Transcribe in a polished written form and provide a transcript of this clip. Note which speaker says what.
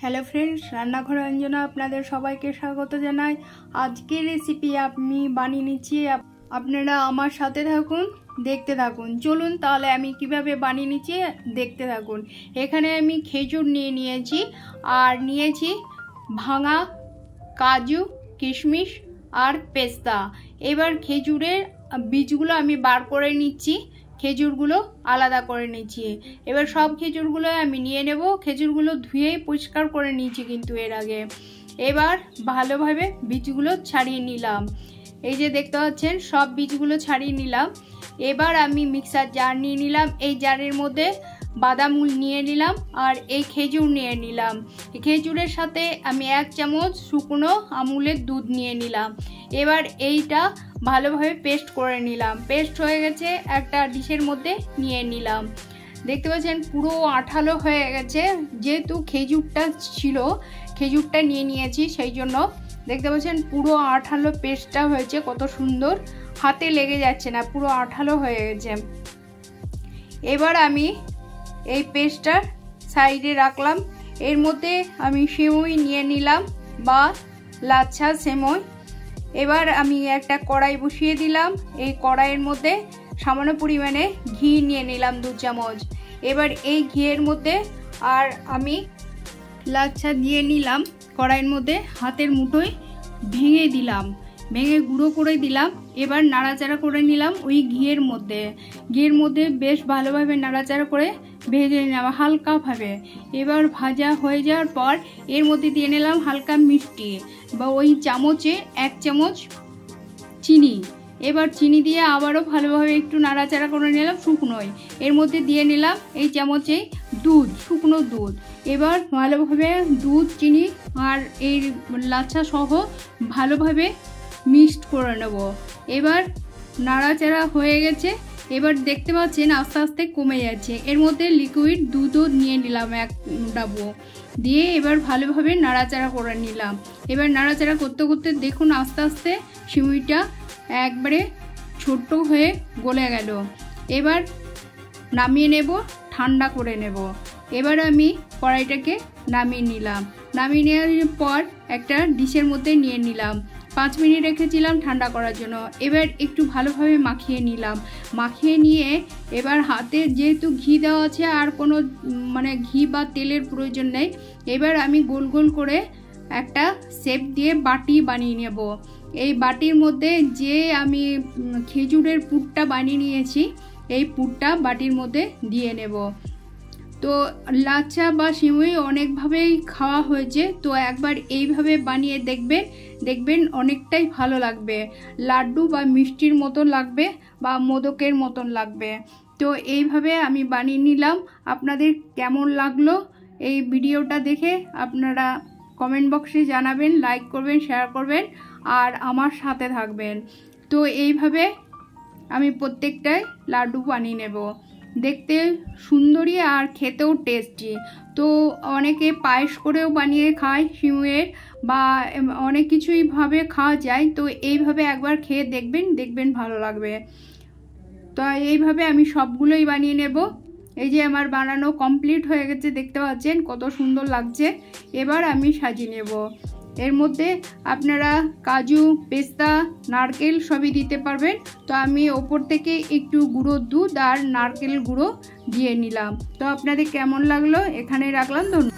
Speaker 1: Hello friends, রান্নাঘর অঞ্জনা আপনাদের সবাইকে স্বাগত জানাই। আজকের রেসিপি আমি বানিয়ে নিচ্ছি, আপনারা আমার সাথে থাকুন, দেখতে থাকুন। চলুন তাহলে আমি কিভাবে বানিয়ে নিচ্ছি দেখতে থাকুন। এখানে আমি খেজুর নিয়েছি আর নিয়েছি ভাঙা কাজু, কিশমিশ আর পেস্তা। এবার খেজুরের বীজগুলো আমি বার করে নিচ্ছি, খেজুরগুলো আলাদা করে নিচ্ছি। এবার সব খেজুরগুলো আমি নিয়ে নেব। খেজুরগুলো ধুয়ে পরিষ্কার করে নিয়েছি কিন্তু এর আগে। এবার ভালোভাবে বীজগুলো ছাড়িয়ে নিলাম। এই যে দেখতে পাচ্ছেন সব বীজগুলো ছাড়িয়ে নিলাম। এবার আমি মিক্সার জার নিয়ে নিলাম। এই জারের মধ্যে বাদাম নিয়ে নিলাম আর এই খেজুর নিয়ে নিলাম। খেজুরের সাথে আমি 1 চামচ শুকনো আমুলের দুধ নিয়ে নিলাম। এবার এইটা ভালোভাবে পেস্ট করে নিলাম। পেস্ট হয়ে গেছে, একটা ডিশের মধ্যে নিয়ে নিলাম। দেখতে পাচ্ছেন পুরো আঠালো হয়ে গেছে, যেহেতু খেজুরটা ছিল, খেজুরটা নিয়ে নিয়েছি, সেই জন্য দেখতে পাচ্ছেন পুরো আঠালো পেস্টটা হয়েছে। কত সুন্দর, হাতে লেগে যাচ্ছে না, পুরো আঠালো হয়ে গেছে। এবার আমি এই পেস্টটা সাইডে রাখলাম। এর মধ্যে আমি সেমই নিয়ে নিলাম বা লাচ্ছা সেমই। এবার আমি একটা কড়াই বসিয়ে দিলাম। এই কড়াইয়ের মধ্যে সামান্য পরিমাণে ঘি নিয়ে নিলাম 2 চামচ। এবার এই ঘিয়ের মধ্যে আর আমি লাচ্ছা দিয়ে নিলাম কড়াইয়ের মধ্যে, হাতের মুঠোয় ভেঙে দিলাম, ভেঙে গুঁড়ো করে দিলাম। এবার নাড়াচাড়া করে নিলাম ওই ঘিয়ের মধ্যে বেশ ভালোভাবে নাড়াচাড়া করে ভেজে নিলাম হালকাভাবে। এবার ভাজা হয়ে যাওয়ার পর এর মধ্যে দিয়ে নিলাম হালকা মিষ্টি বা ওই চামচে 1 চামচ চিনি। এবার চিনি দিয়ে আবারও ভালোভাবে একটু নাড়াচাড়া করে নিলাম শুকনোই। এর মধ্যে দিয়ে নিলাম এই চামচে দুধ, শুকনো দুধ। এবার ভালোভাবে দুধ, চিনি আর এই লাচ্ছা সহ ভালোভাবে মিক্সড করে নেব। এবার নাড়াচাড়া হয়ে গেছে। এবার দেখতে পাচ্ছেন আস্তে আস্তে কমে যাচ্ছে। এর মধ্যে লিকুইড দুধও নিয়ে নিলাম 1 ডাবো দিয়ে। এবার ভালোভাবে নাড়াচাড়া করে নিলাম। এবার নাড়াচাড়া করতে করতে দেখুন আস্তে আস্তে সিমুইটা একবারে ছোট্ট হয়ে গলে গেল। এবার নামিয়ে নেব, ঠান্ডা করে নেব। এবার আমি কড়াইটাকে নামিয়ে নিলাম। নামিয়ে নেওয়ার পর একটা ডিশের মধ্যে নিয়ে নিলাম। 5 মিনিট রেখেছিলাম ঠান্ডা করার জন্য। এবার একটু ভালোভাবে মাখিয়ে নিলাম। মাখিয়ে নিয়ে এবার হাতে যেহেতু ঘি দেওয়া আছে আর কোনো ঘি বা তেলের প্রয়োজন নেই। এবার আমি গোল গোল করে একটা শেপ দিয়ে বাটি বানিয়ে নেব। এই বাটির মধ্যে যে আমি খেজুরের পুরটা বানিয়ে নিয়েছি, এই পুরটা বাটির মধ্যে দিয়ে নেব। তো লাচ্ছা বা সিমুই অনেকভাবেই খাওয়া হয়েছে, তো একবার এইভাবে বানিয়ে দেখবেন অনেকটাই ভালো লাগবে। লাড্ডু বা মিষ্টির মতো লাগবে বা মোদকের মতন লাগবে। তো এইভাবে আমি বানিয়ে নিলাম। আপনাদের কেমন লাগলো এই ভিডিওটা দেখে আপনারা কমেন্ট বক্সে জানাবেন, লাইক করবেন, শেয়ার করবেন আর আমার সাথে থাকবেন। তো এইভাবে আমি প্রত্যেকটাই লাড্ডু বানিয়ে নেব। দেখতে সুন্দরী আর খেতেও টেস্টি। তো অনেকে পায়েস করেও বানিয়ে খায় সিমুইয়ের, বা অনেক কিছুই ভাবে খাওয়া যায়। তো এইভাবে একবার খেয়ে দেখবেন ভালো লাগবে। তো এইভাবে আমি সবগুলোই বানিয়ে নেব। এই যে আমার বানানো কমপ্লিট হয়ে গেছে, দেখতে পাচ্ছেন কত সুন্দর লাগছে। এবার আমি সাজিয়ে নেব। এর মধ্যে আপনারা কাজু, পেস্তা, নারকেল সবই দিতে পারবেন। তো আমি ওপর থেকে একটু গুঁড়ো দুধ আর নারকেল গুঁড়ো দিয়ে নিলাম। তো আপনাদের কেমন লাগলো এখানে রাখলাম। ধন্যবাদ।